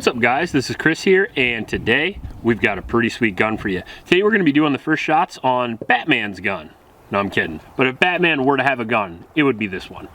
What's up guys, this is Chris here, and today we've got a pretty sweet gun for you. Today we're going to be doing the first shots on Batman's gun. No, I'm kidding. But if Batman were to have a gun, it would be this one.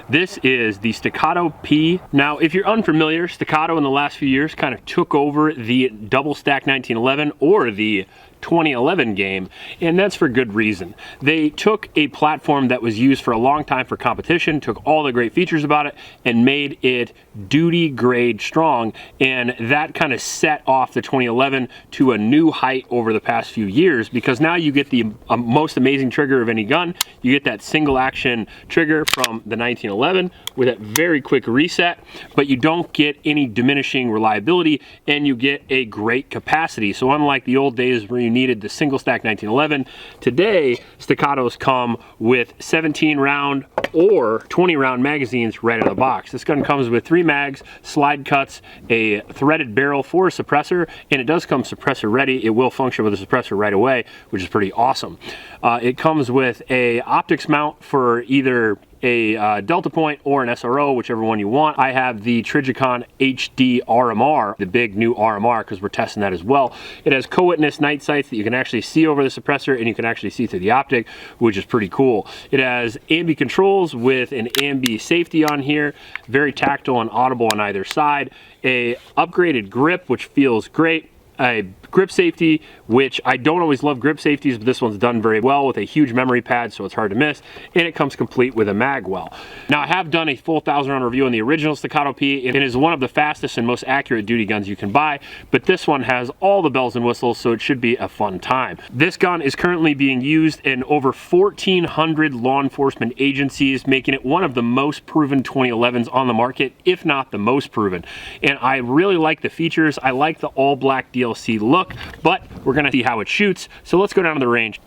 This is the Staccato P. Now, if you're unfamiliar, Staccato in the last few years kind of took over the double stack 1911 or the 2011 game, and that's for good reason. They took a platform that was used for a long time for competition, took all the great features about it, and made it duty grade strong, and that kind of set off the 2011 to a new height over the past few years, because now you get the most amazing trigger of any gun. You get that single action trigger from the 1911 with that very quick reset, but you don't get any diminishing reliability, and you get a great capacity. So unlike the old days where you needed the single stack 1911, today Staccatos come with 17 round or 20 round magazines right out of the box. This gun comes with 3 mags, slide cuts, a threaded barrel for a suppressor, and it does come suppressor ready. It will function with a suppressor right away, which is pretty awesome. It comes with a optics mount for either a Delta Point or an SRO, whichever one you want. I have the Trijicon HD RMR, the big new RMR, because we're testing that as well. It has co-witness night sights that you can actually see over the suppressor, and you can actually see through the optic, which is pretty cool. It has ambi controls with an ambi safety on here, very tactile and audible on either side, a upgraded grip, which feels great, a grip safety, which I don't always love grip safeties, but this one's done very well with a huge memory pad, so it's hard to miss, and it comes complete with a mag well. Now, I have done a full 1,000 round review on the original Staccato P, and it is one of the fastest and most accurate duty guns you can buy, but this one has all the bells and whistles, so it should be a fun time. This gun is currently being used in over 1,400 law enforcement agencies, making it one of the most proven 2011s on the market, if not the most proven. And I really like the features. I like the all black DLC look, but we're gonna see how it shoots. So let's go down to the range.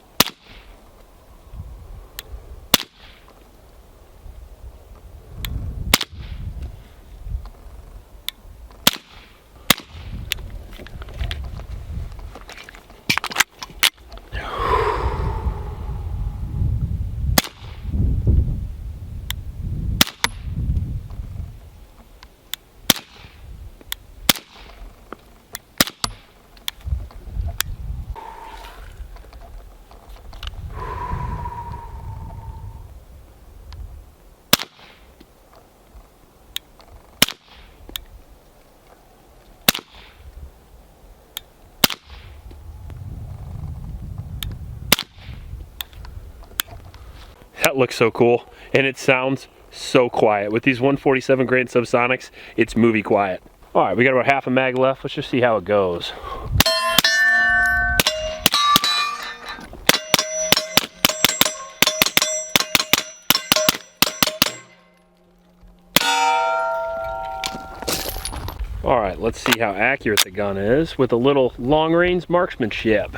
That looks so cool, and it sounds so quiet. With these 147 grain subsonics, it's movie quiet. All right, we got about half a mag left. Let's just see how it goes. All right, let's see how accurate the gun is with a little long-range marksmanship.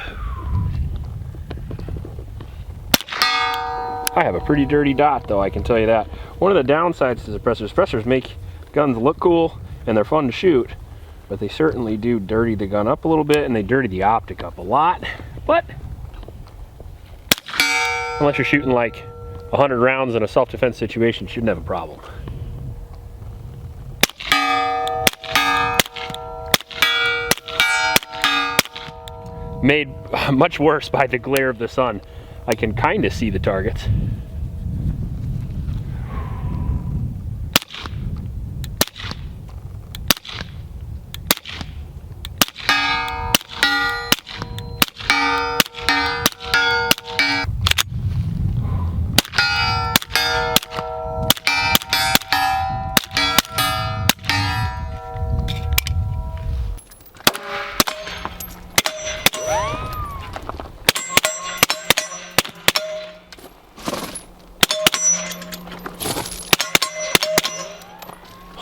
I have a pretty dirty dot, though, I can tell you that. One of the downsides to suppressors make guns look cool and they're fun to shoot, but they certainly do dirty the gun up a little bit, and they dirty the optic up a lot. But unless you're shooting like 100 rounds in a self-defense situation, you shouldn't have a problem. Made much worse by the glare of the sun. I can kind of see the targets.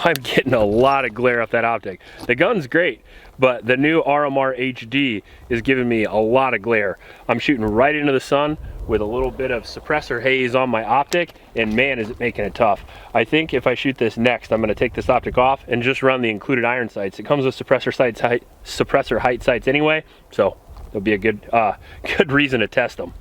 I'm getting a lot of glare off that optic. The gun's great, but the new RMR HD is giving me a lot of glare. I'm shooting right into the sun with a little bit of suppressor haze on my optic, and man, is it making it tough. I think if I shoot this next, I'm gonna take this optic off and just run the included iron sights. It comes with suppressor height sights anyway, so it'll be a good reason to test them.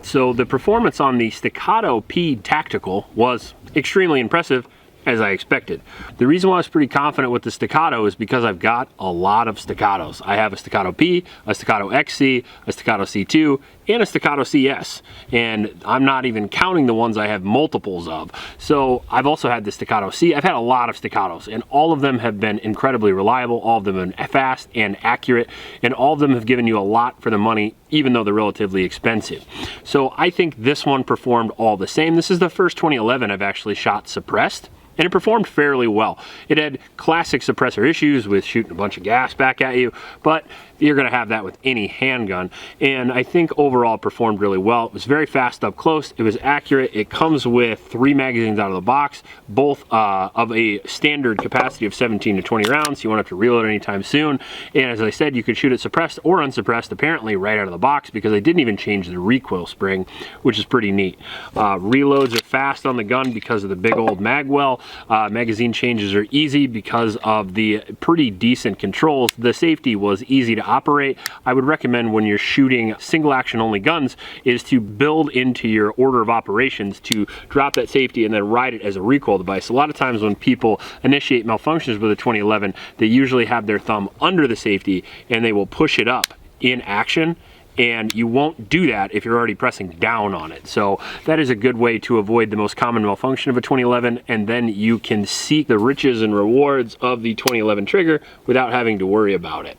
So the performance on the Staccato P Tactical was extremely impressive, as I expected. The reason why I was pretty confident with the Staccato is because I've got a lot of Staccatos. I have a Staccato P, a Staccato XC, a Staccato C2, and a Staccato CS. And I'm not even counting the ones I have multiples of. So I've also had the Staccato C. I've had a lot of Staccatos, and all of them have been incredibly reliable. All of them have been fast and accurate, and all of them have given you a lot for the money, even though they're relatively expensive. So I think this one performed all the same. This is the first 2011 I've actually shot suppressed, and it performed fairly well. It had classic suppressor issues with shooting a bunch of gas back at you, but you're gonna have that with any handgun. And I think overall it performed really well. It was very fast up close, it was accurate. It comes with 3 magazines out of the box, both of a standard capacity of 17 to 20 rounds. You won't have to reload anytime soon. And as I said, you could shoot it suppressed or unsuppressed, apparently right out of the box, because they didn't even change the recoil spring, which is pretty neat. Reloads are fast on the gun because of the big old mag well. Magazine changes are easy because of the pretty decent controls. The safety was easy to operate. I would recommend when you're shooting single action only guns is to build into your order of operations to drop that safety and then ride it as a recoil device. A lot of times when people initiate malfunctions with a 2011, they usually have their thumb under the safety and they will push it up in action, and you won't do that if you're already pressing down on it. So that is a good way to avoid the most common malfunction of a 2011, and then you can seek the riches and rewards of the 2011 trigger without having to worry about it.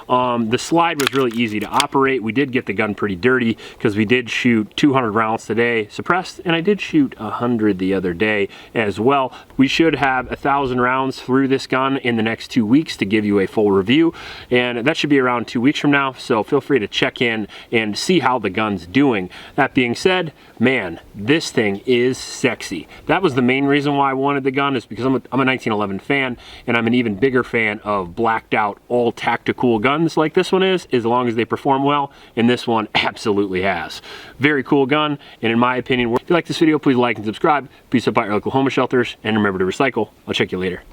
The slide was really easy to operate. We did get the gun pretty dirty because we did shoot 200 rounds today suppressed, and I did shoot 100 the other day as well. We should have 1,000 rounds through this gun in the next 2 weeks to give you a full review, and that should be around 2 weeks from now, so feel free to check in and see how the gun's doing. That being said, man, this thing is sexy. That was the main reason why I wanted the gun, is because I'm a 1911 fan, and I'm an even bigger fan of blacked out all tactical guns like this one is, as long as they perform well, and this one absolutely has. Very cool gun, and in my opinion, if you like this video, please like and subscribe. Peace out by your local homeless shelters, and remember to recycle. I'll check you later.